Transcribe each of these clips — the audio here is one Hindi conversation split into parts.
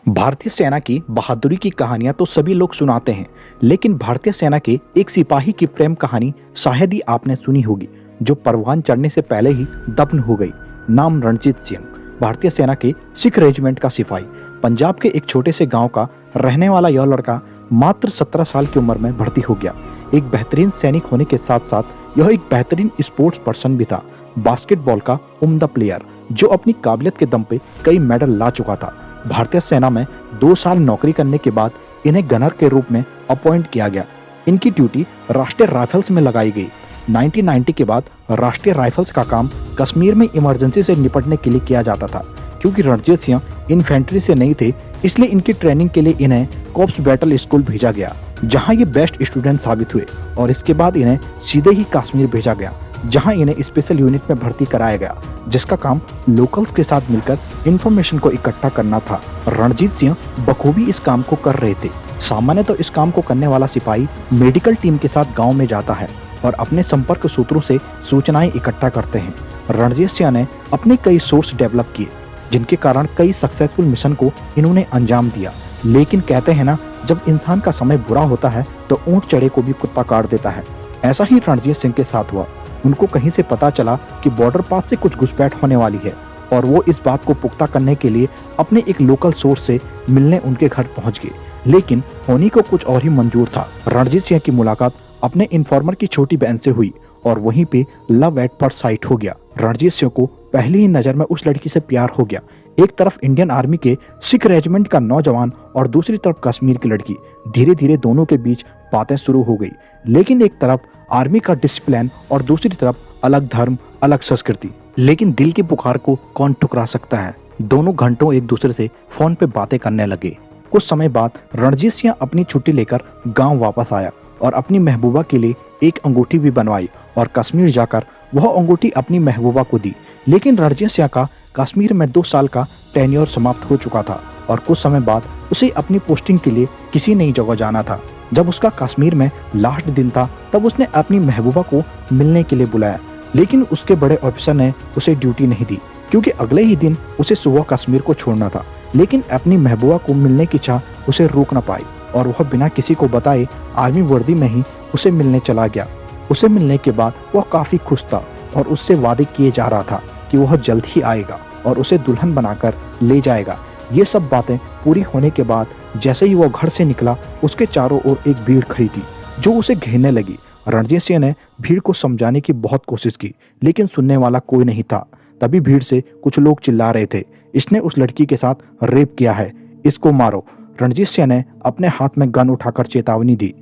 भारतीय सेना की बहादुरी की कहानियां तो सभी लोग सुनाते हैं, लेकिन भारतीय सेना के एक सिपाही की प्रेम कहानी शायद ही आपने सुनी होगी, जो परवान चढ़ने से पहले ही दफन हो गई। नाम रणजीत सिंह। भारतीय सेना के सिख रेजिमेंट का सिपाही। पंजाब के एक छोटे से गांव का रहने वाला यह लड़का मात्र 17 साल की उम्र में भर्ती हो गया। एक बेहतरीन सैनिक होने के साथ साथ यह एक बेहतरीन स्पोर्ट्स पर्सन भी था। बास्केटबॉल का उम्दा प्लेयर, जो अपनी काबिलियत के दम पे कई मेडल ला चुका था। भारतीय सेना में 2 साल नौकरी करने के बाद इन्हें गनर के रूप में अपॉइंट किया गया। इनकी ड्यूटी राष्ट्रीय राइफल्स में लगाई गई। 1990 के बाद राष्ट्रीय राइफल्स का काम कश्मीर में इमरजेंसी से निपटने के लिए किया जाता था। क्योंकि रणजीत सिंह इन्फेंट्री से नहीं थे, इसलिए इनकी ट्रेनिंग के लिए इन्हें कॉर्प्स बैटल स्कूल भेजा गया, जहां ये बेस्ट स्टूडेंट साबित हुए। और इसके बाद इन्हें सीधे ही कश्मीर भेजा गया, जहां इन्हें स्पेशल यूनिट में भर्ती कराया गया, जिसका काम लोकल्स के साथ मिलकर इंफॉर्मेशन को इकट्ठा करना था। रणजीत सिंह बखूबी इस काम को कर रहे थे। सामान्य तो इस काम को करने वाला सिपाही मेडिकल टीम के साथ गांव में जाता है और अपने संपर्क सूत्रों से सूचनाएं इकट्ठा करते हैं। रणजीत सिंह ने अपने कई सोर्स डेवलप किए, जिनके कारण कई सक्सेसफुल मिशन को इन्होंने अंजाम दिया। लेकिन कहते हैं ना, जब इंसान का समय बुरा होता है तो ऊंट चढ़े को भी कुत्ता काट देता है। ऐसा ही रणजीत सिंह के साथ हुआ। उनको कहीं से पता चला कि बॉर्डर पास से कुछ घुसपैठ होने वाली है, और वो इस बात को पुख्ता करने के लिए अपने एक लोकल सोर्स से मिलने उनके घर पहुंच गए। लेकिन होनी को कुछ और ही मंजूर था। रणजीत सिंह की मुलाकात अपने इन्फॉर्मर की छोटी बहन से हुई और वहीं पे लव एट फर्स्ट साइट हो गया। रणजीत सिंह को पहली ही नजर में उस लड़की से प्यार हो गया। एक तरफ इंडियन आर्मी के सिख रेजिमेंट का नौजवान और दूसरी तरफ कश्मीर की लड़की। धीरे धीरे दोनों के बीच बातें शुरू हो गई। लेकिन एक तरफ आर्मी का डिसिप्लिन और दूसरी तरफ अलग धर्म, अलग संस्कृति। लेकिन दिल की पुकार को कौन ठुकरा सकता है। दोनों घंटों एक दूसरे से फोन पे बातें करने लगे। कुछ समय बाद रणजीत सिंह अपनी छुट्टी लेकर गांव वापस आया और अपनी महबूबा के लिए एक अंगूठी भी बनवाई और कश्मीर जाकर वह अंगूठी अपनी महबूबा को दी। लेकिन रणजीत सिंह का कश्मीर में 2 साल का टेन्योर समाप्त हो चुका था और कुछ समय बाद उसे अपनी पोस्टिंग के लिए किसी नई जगह जाना था। जब उसका कश्मीर में लास्ट दिन था, तब उसने अपनी महबूबा को मिलने के लिए बुलाया। लेकिन उसके बड़े ऑफिसर ने उसे ड्यूटी नहीं दी, क्योंकि अगले ही दिन उसे सुबह कश्मीर को छोड़ना था। लेकिन अपनी महबूबा को मिलने की चाह उसे रोक न पाई और वह बिना किसी को बताए आर्मी वर्दी में ही उसे मिलने चला गया। उसे मिलने के बाद वह काफी खुश था और उससे वादे किए जा रहा था कि वह जल्द ही आएगा और उसे दुल्हन बनाकर ले जाएगा। ये सब बातें पूरी होने के बाद जैसे ही वो घर से निकला, उसके चारों ओर एक भीड़ खड़ी थी जो उसे घेरने लगी। रणजीत सिंह ने भीड़ को समझाने की बहुत कोशिश की, लेकिन सुनने वाला कोई नहीं था। तभी भीड़ से कुछ लोग चिल्ला रहे थे, इसने उस लड़की के साथ रेप किया है, इसको मारो। रणजीत सिंह ने अपने हाथ में गन उठाकर चेतावनी दी,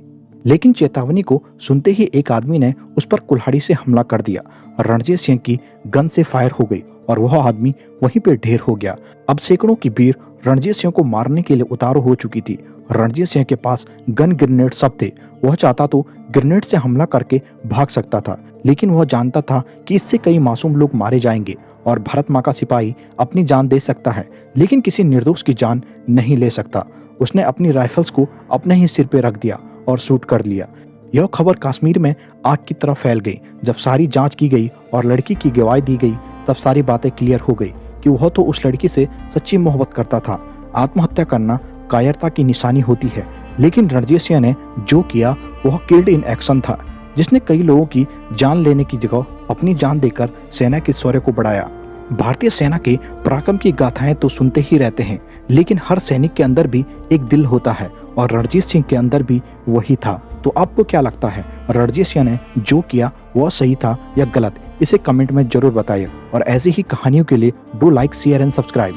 लेकिन चेतावनी को सुनते ही एक आदमी ने उस पर कुल्हाड़ी से हमला कर दिया। रणजीत सिंह की गन से फायर हो गई और वह आदमी वहीं पे ढेर हो गया। अब सैकड़ों की भीड़ रणजीत सिंह को मारने के लिए उतारू हो चुकी थी। रणजीत सिंह के पास गन ग्रेनेड सब थे। वह चाहता तो ग्रेनेड से हमला करके भाग सकता था, लेकिन वह जानता था कि इससे कई मासूम लोग मारे जाएंगे और भारत माँ का सिपाही अपनी जान दे सकता है, लेकिन किसी निर्दोष की जान नहीं ले सकता। उसने अपनी राइफल्स को अपने ही सिर पे रख दिया और शूट कर लिया। यह खबर कश्मीर में आग की तरह फैल गई। जब सारी जांच की गई और लड़की की गवाही दी गई, तब सारी बातें क्लियर हो गई कि वह तो उस लड़की से सच्ची मोहब्बत करता था। आत्महत्या करना कायरता की निशानी होती है, लेकिन रणजीत सिंह ने जो किया वह किल्ड इन एक्शन था, जिसने कई लोगों की जान लेने की जगह अपनी जान देकर सेना के शौर्य को बढ़ाया। भारतीय सेना के पराक्रम की गाथाएं तो सुनते ही रहते हैं, लेकिन हर सैनिक के अंदर भी एक दिल होता है और रणजीत सिंह के अंदर भी वही था। तो आपको क्या लगता है, रणजीत सिंह ने जो किया वह सही था या गलत? इसे कमेंट में जरूर बताइए और ऐसी ही कहानियों के लिए do like, share and subscribe.